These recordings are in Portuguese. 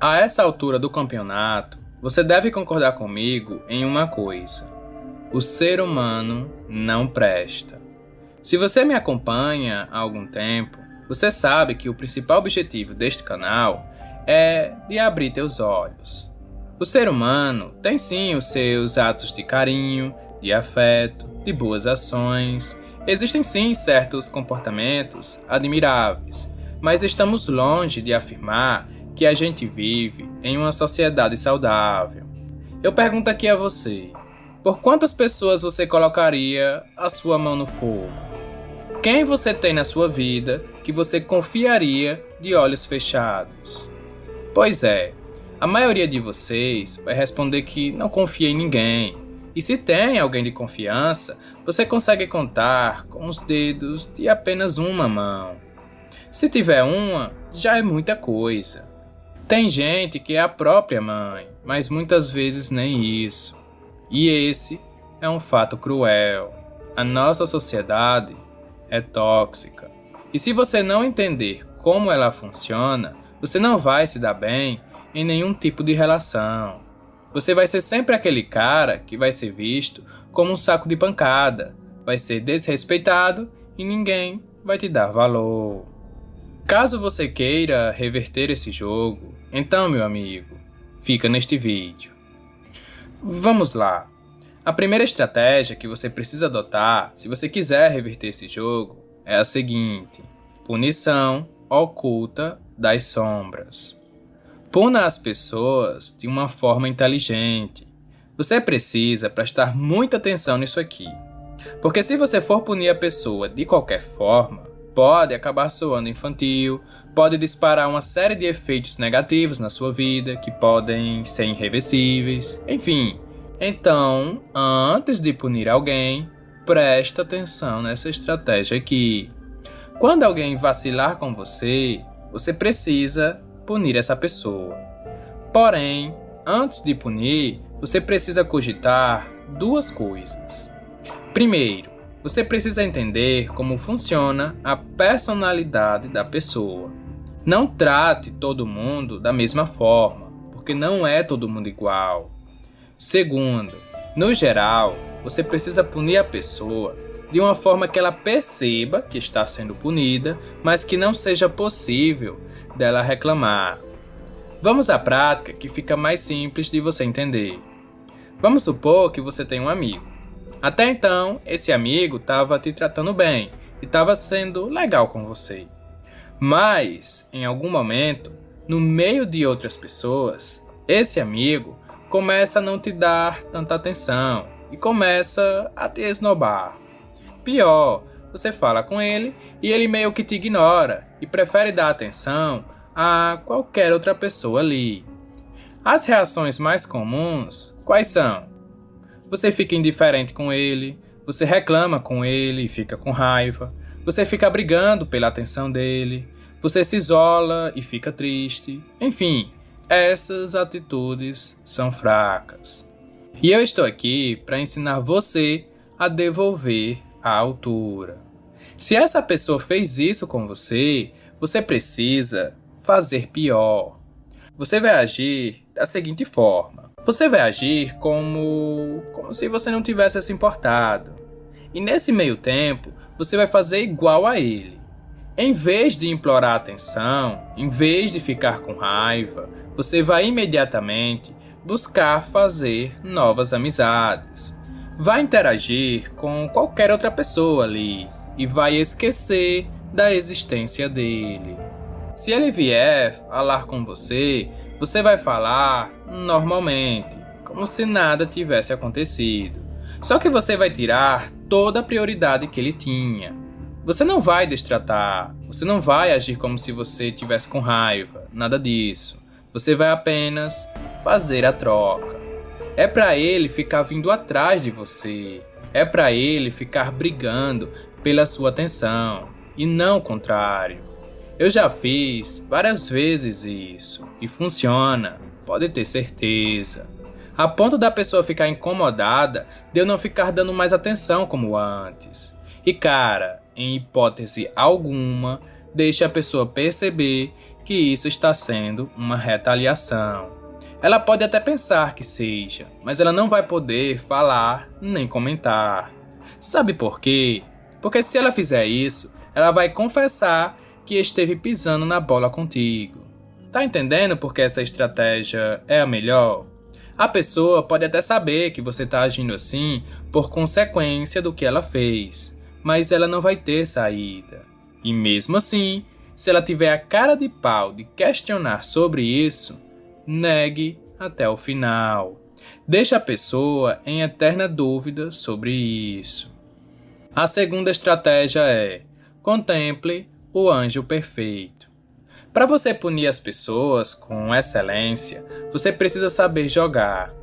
A essa altura do campeonato, você deve concordar comigo em uma coisa: o ser humano não presta. Se você me acompanha há algum tempo, você sabe que o principal objetivo deste canal é de abrir teus olhos. O ser humano tem sim os seus atos de carinho, de afeto, de boas ações. Existem sim certos comportamentos admiráveis, mas estamos longe de afirmar que a gente vive em uma sociedade saudável. Eu pergunto aqui a você: por quantas pessoas você colocaria a sua mão no fogo? Quem você tem na sua vida que você confiaria de olhos fechados? Pois é, a maioria de vocês vai responder que não confia em ninguém. E se tem alguém de confiança, você consegue contar com os dedos de apenas uma mão. Se tiver uma, já é muita coisa. Tem gente que é a própria mãe, mas muitas vezes nem isso. E esse é um fato cruel. A nossa sociedade é tóxica. E se você não entender como ela funciona, você não vai se dar bem em nenhum tipo de relação. Você vai ser sempre aquele cara que vai ser visto como um saco de pancada, vai ser desrespeitado e ninguém vai te dar valor. Caso você queira reverter esse jogo, então, meu amigo, fica neste vídeo. Vamos lá. A primeira estratégia que você precisa adotar, se você quiser reverter esse jogo, é a seguinte: punição oculta das sombras. Puna as pessoas de uma forma inteligente. Você precisa prestar muita atenção nisso aqui, porque se você for punir a pessoa de qualquer forma, pode acabar soando infantil, pode disparar uma série de efeitos negativos na sua vida que podem ser irreversíveis, enfim. Então, antes de punir alguém, presta atenção nessa estratégia aqui. Quando alguém vacilar com você, você precisa punir essa pessoa. Porém, antes de punir, você precisa cogitar duas coisas. Primeiro, você precisa entender como funciona a personalidade da pessoa. Não trate todo mundo da mesma forma, porque não é todo mundo igual. Segundo, no geral, você precisa punir a pessoa de uma forma que ela perceba que está sendo punida, mas que não seja possível dela reclamar. Vamos à prática que fica mais simples de você entender. Vamos supor que você tem um amigo. Até então, esse amigo estava te tratando bem e estava sendo legal com você. Mas, em algum momento, no meio de outras pessoas, esse amigo começa a não te dar tanta atenção e começa a te esnobar. Pior, você fala com ele e ele meio que te ignora e prefere dar atenção a qualquer outra pessoa ali. As reações mais comuns, quais são? Você fica indiferente com ele, você reclama com ele e fica com raiva, você fica brigando pela atenção dele, você se isola e fica triste, enfim. Essas atitudes são fracas. E eu estou aqui para ensinar você a devolver a altura. Se essa pessoa fez isso com você, você precisa fazer pior. Você vai agir da seguinte forma. Você vai agir como se você não tivesse se importado. E nesse meio tempo, você vai fazer igual a ele. Em vez de implorar atenção, em vez de ficar com raiva, você vai imediatamente buscar fazer novas amizades. Vai interagir com qualquer outra pessoa ali e vai esquecer da existência dele. Se ele vier falar com você, você vai falar normalmente, como se nada tivesse acontecido. Só que você vai tirar toda a prioridade que ele tinha. Você não vai destratar, você não vai agir como se você estivesse com raiva, nada disso. Você vai apenas fazer a troca. É para ele ficar vindo atrás de você, é para ele ficar brigando pela sua atenção, e não o contrário. Eu já fiz várias vezes isso, e funciona, pode ter certeza. A ponto da pessoa ficar incomodada de eu não ficar dando mais atenção como antes. E cara, em hipótese alguma, deixe a pessoa perceber que isso está sendo uma retaliação. Ela pode até pensar que seja, mas ela não vai poder falar nem comentar. Sabe por quê? Porque se ela fizer isso, ela vai confessar que esteve pisando na bola contigo. Tá entendendo por que essa estratégia é a melhor? A pessoa pode até saber que você está agindo assim por consequência do que ela fez, mas ela não vai ter saída. E mesmo assim, se ela tiver a cara de pau de questionar sobre isso, negue até o final. Deixe a pessoa em eterna dúvida sobre isso. A segunda estratégia é: contemple o anjo perfeito. Para você punir as pessoas com excelência, você precisa saber jogar.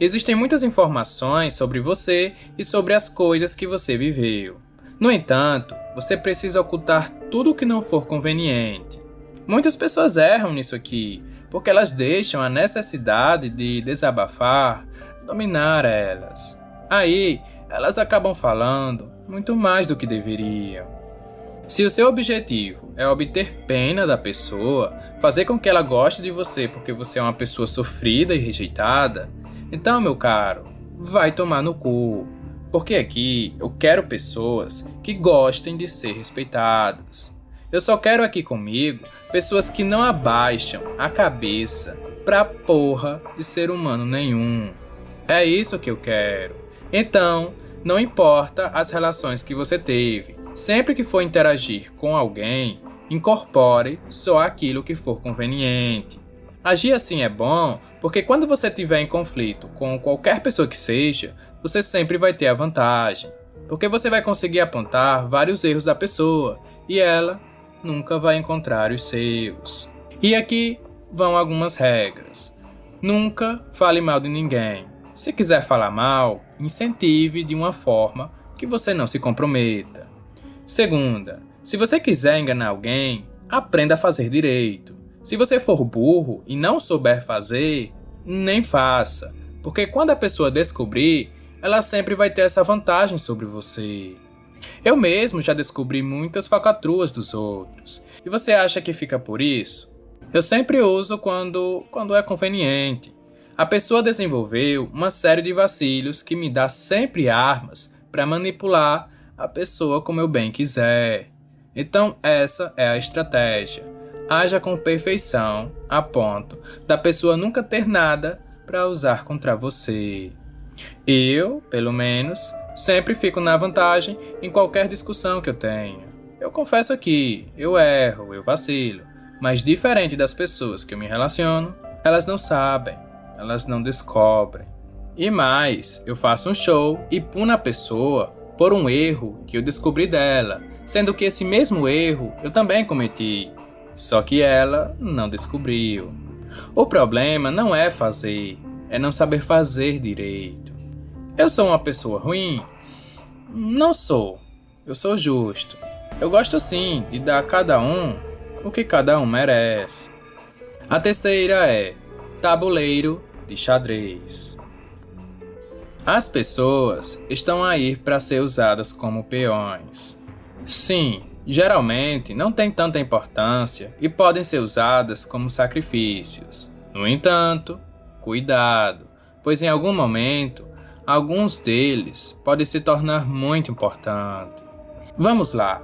Existem muitas informações sobre você e sobre as coisas que você viveu. No entanto, você precisa ocultar tudo o que não for conveniente. Muitas pessoas erram nisso aqui, porque elas deixam a necessidade de desabafar dominar elas. Aí, elas acabam falando muito mais do que deveriam. Se o seu objetivo é obter pena da pessoa, fazer com que ela goste de você porque você é uma pessoa sofrida e rejeitada, então, meu caro, vai tomar no cu. Porque aqui eu quero pessoas que gostem de ser respeitadas. Eu só quero aqui comigo pessoas que não abaixam a cabeça pra porra de ser humano nenhum. É isso que eu quero. Então, não importa as relações que você teve, sempre que for interagir com alguém, incorpore só aquilo que for conveniente. Agir assim é bom porque quando você estiver em conflito com qualquer pessoa que seja, você sempre vai ter a vantagem. Porque você vai conseguir apontar vários erros da pessoa e ela nunca vai encontrar os seus. E aqui vão algumas regras. Nunca fale mal de ninguém. Se quiser falar mal, incentive de uma forma que você não se comprometa. Segunda, se você quiser enganar alguém, aprenda a fazer direito. Se você for burro e não souber fazer, nem faça, porque quando a pessoa descobrir, ela sempre vai ter essa vantagem sobre você. Eu mesmo já descobri muitas falcatruas dos outros. E você acha que fica por isso? Eu sempre uso quando é conveniente. A pessoa desenvolveu uma série de vacilos que me dá sempre armas para manipular a pessoa como eu bem quiser. Então essa é a estratégia. Haja com perfeição a ponto da pessoa nunca ter nada para usar contra você. Eu, pelo menos, sempre fico na vantagem em qualquer discussão que eu tenha. Eu confesso que eu erro, eu vacilo, mas diferente das pessoas que eu me relaciono, elas não sabem, elas não descobrem. E mais, eu faço um show e puno a pessoa por um erro que eu descobri dela, sendo que esse mesmo erro eu também cometi, só que ela não descobriu. O problema não é fazer, é não saber fazer direito. Eu sou uma pessoa ruim? Não sou. Eu sou justo. Eu gosto sim de dar a cada um o que cada um merece. A terceira é tabuleiro de xadrez. As pessoas estão aí para ser usadas como peões. Sim, geralmente não têm tanta importância e podem ser usadas como sacrifícios. No entanto, cuidado, pois em algum momento, alguns deles podem se tornar muito importantes. Vamos lá.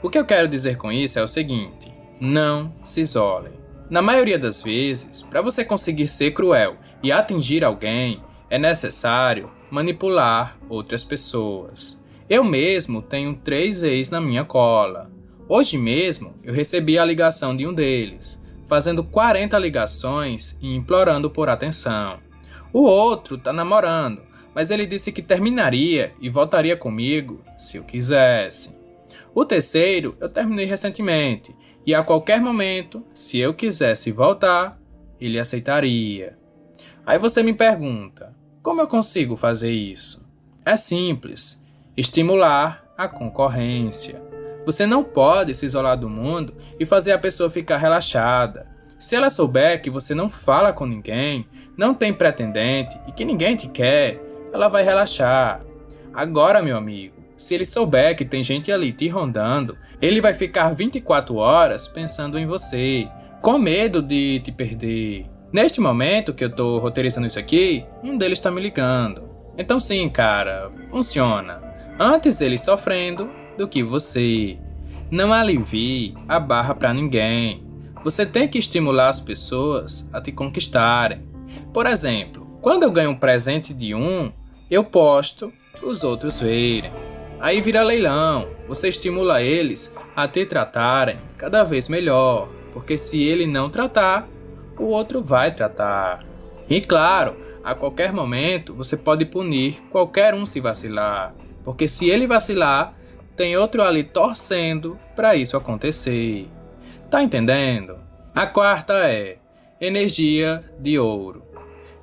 O que eu quero dizer com isso é o seguinte: não se isolem. Na maioria das vezes, para você conseguir ser cruel e atingir alguém, é necessário manipular outras pessoas. Eu mesmo tenho 3 ex na minha cola. Hoje mesmo, eu recebi a ligação de um deles, fazendo 40 ligações e implorando por atenção. O outro tá namorando, mas ele disse que terminaria e voltaria comigo se eu quisesse. O terceiro eu terminei recentemente e a qualquer momento, se eu quisesse voltar, ele aceitaria. Aí você me pergunta, como eu consigo fazer isso? É simples, estimular a concorrência. Você não pode se isolar do mundo e fazer a pessoa ficar relaxada. Se ela souber que você não fala com ninguém, não tem pretendente e que ninguém te quer, ela vai relaxar. Agora, meu amigo, se ele souber que tem gente ali te rondando, ele vai ficar 24 horas pensando em você, com medo de te perder. Neste momento que eu tô roteirizando isso aqui, um deles tá me ligando. Então sim, cara, funciona. Antes ele sofrendo do que você. Não alivie a barra pra ninguém. Você tem que estimular as pessoas a te conquistarem. Por exemplo, quando eu ganho um presente de um, eu posto para os outros verem. Aí vira leilão, você estimula eles a te tratarem cada vez melhor, porque se ele não tratar, o outro vai tratar. E claro, a qualquer momento você pode punir qualquer um se vacilar, porque se ele vacilar, tem outro ali torcendo para isso acontecer. Tá entendendo? A quarta é energia de ouro.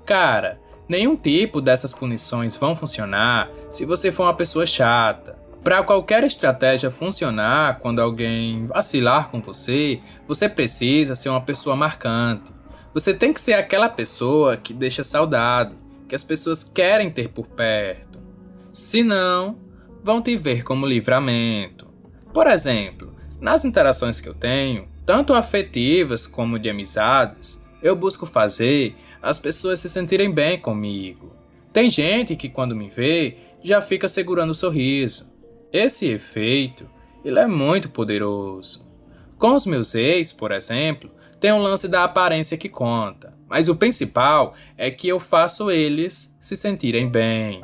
Cara, nenhum tipo dessas punições vão funcionar se você for uma pessoa chata. Para qualquer estratégia funcionar quando alguém vacilar com você, você precisa ser uma pessoa marcante. Você tem que ser aquela pessoa que deixa saudade, que as pessoas querem ter por perto. Senão, vão te ver como livramento. Por exemplo, nas interações que eu tenho, tanto afetivas como de amizades, eu busco fazer as pessoas se sentirem bem comigo. Tem gente que quando me vê, já fica segurando o sorriso. Esse efeito, ele é muito poderoso. Com os meus ex, por exemplo, tem um lance da aparência que conta, mas o principal é que eu faço eles se sentirem bem.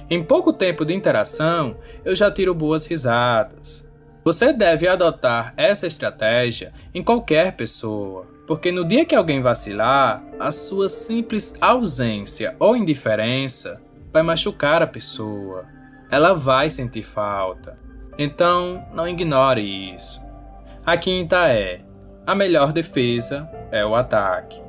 Em pouco tempo de interação, eu já tiro boas risadas. Você deve adotar essa estratégia em qualquer pessoa, porque no dia que alguém vacilar, a sua simples ausência ou indiferença vai machucar a pessoa. Ela vai sentir falta. Então, não ignore isso. A quinta é: a melhor defesa é o ataque.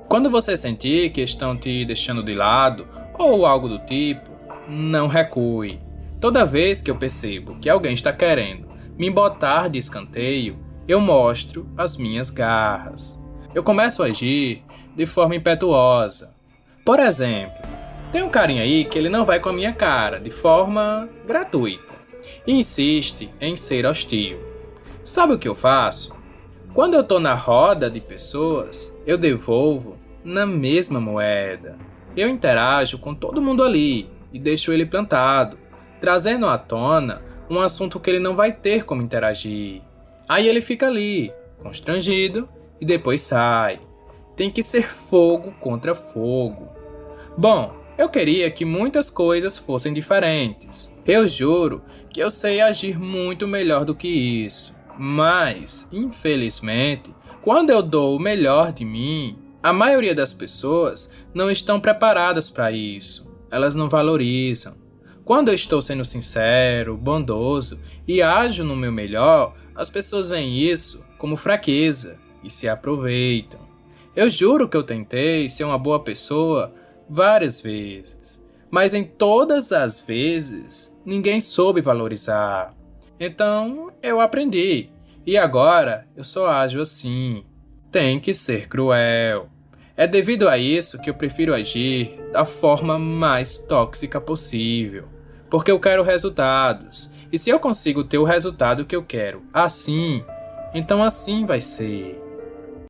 Quando você sentir que estão te deixando de lado ou algo do tipo, não recue. Toda vez que eu percebo que alguém está querendo me botar de escanteio, eu mostro as minhas garras. Eu começo a agir de forma impetuosa. Por exemplo, tem um carinha aí que ele não vai com a minha cara de forma gratuita e insiste em ser hostil. Sabe o que eu faço? Quando eu tô na roda de pessoas, eu devolvo na mesma moeda. Eu interajo com todo mundo ali e deixo ele plantado, trazendo à tona um assunto que ele não vai ter como interagir. Aí ele fica ali, constrangido, e depois sai. Tem que ser fogo contra fogo. Bom, eu queria que muitas coisas fossem diferentes. Eu juro que eu sei agir muito melhor do que isso. Mas, infelizmente, quando eu dou o melhor de mim, a maioria das pessoas não estão preparadas para isso. Elas não valorizam. Quando eu estou sendo sincero, bondoso e ajo no meu melhor, as pessoas veem isso como fraqueza e se aproveitam. Eu juro que eu tentei ser uma boa pessoa várias vezes, mas em todas as vezes ninguém soube valorizar. Então eu aprendi e agora eu só ajo assim. Tem que ser cruel. É devido a isso que eu prefiro agir da forma mais tóxica possível, porque eu quero resultados. E se eu consigo ter o resultado que eu quero assim, então assim vai ser.